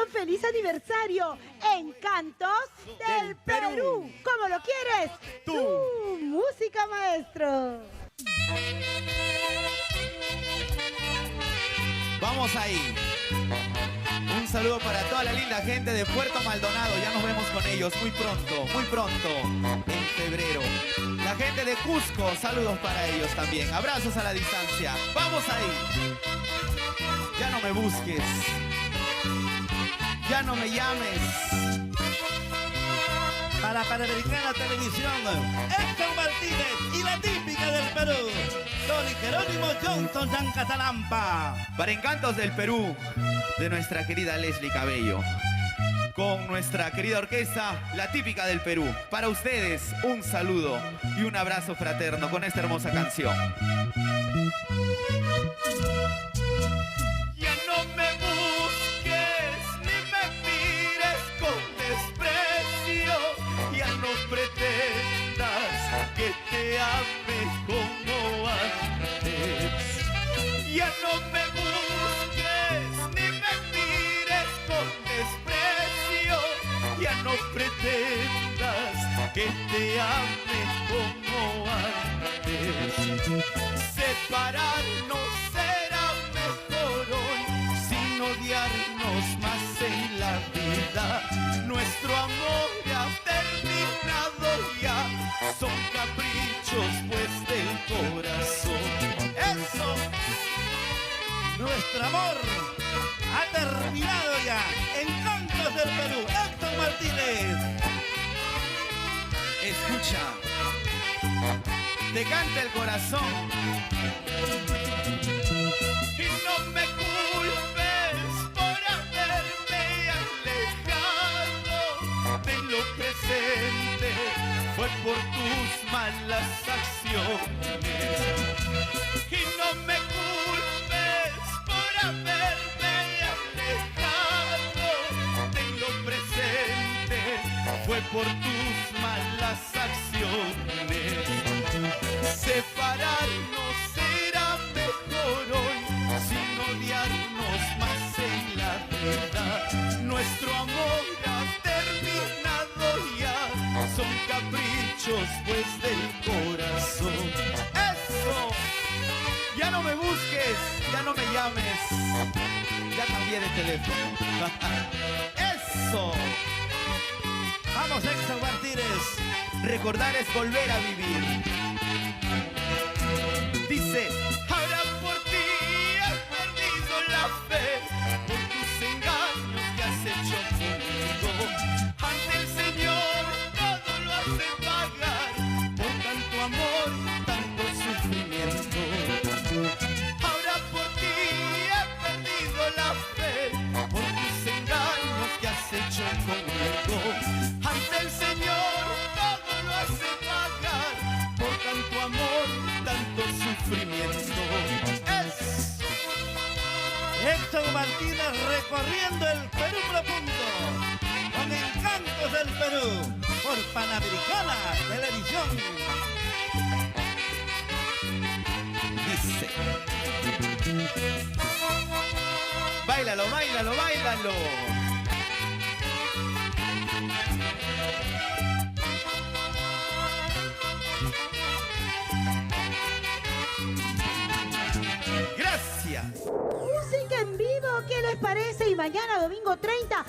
feliz aniversario. Encantos del Perú. ¿Cómo lo quieres? Tú. Música, maestro. Vamos ahí. Un saludo para toda la linda gente de Puerto Maldonado. Ya nos vemos con ellos muy pronto, en febrero. La gente de Cusco, saludos para ellos también. Abrazos a la distancia. Vamos ahí. Ya no me busques. Ya no me llames. Para Panamericana Televisión, Héctor Martínez y la típica del Perú, Tony Jerónimo Johnson Yancatalampa. Para Encantos del Perú, de nuestra querida Leslie Cabello. Con nuestra querida orquesta, la típica del Perú. Para ustedes, un saludo y un abrazo fraterno con esta hermosa canción. Ya no me busques ni me mires con desprecio. Ya no pretendas que te ame como antes. Ya no me busques ni me mires con desprecio. Ya no pretendas que te ame como antes. Separarnos será mejor hoy, sin odiarnos más en la vida. Nuestro amor ha terminado ya, son caprichos pues del corazón. ¡Eso! Nuestro amor ha terminado ya. Encantos del Perú, Héctor Martínez. Escucha, te canta el corazón. Y no me culpes por haberme alejado de lo presente, fue por tus malas acciones. Y no me culpes por haberme alejado de lo presente, fue por tus malas acciones. Separarnos será mejor hoy, sin odiarnos más en la vida. Nuestro amor ha terminado ya, son caprichos pues del corazón. ¡Eso! Ya no me busques, ya no me llames, ya cambié de teléfono. ¡Eso! Vamos, Héctor Martínez. Recordar es volver a vivir. Dice, ahora por ti he perdido la fe, por tus engaños que has hecho conmigo. Ante el Señor todo lo hace pagar, por tanto amor, tanto sufrimiento. Ahora por ti he perdido la fe, por tus engaños que has hecho conmigo. Ante el Señor todo lo hace pagar, por tanto amor, tanto sufrimiento. Es Héctor Martínez recorriendo el Perú profundo, con Encantos del Perú, por Panamericana Televisión. dice. Báilalo, báilalo, báilalo. Gracias. Música en vivo, ¿qué les parece? Y mañana, domingo 30...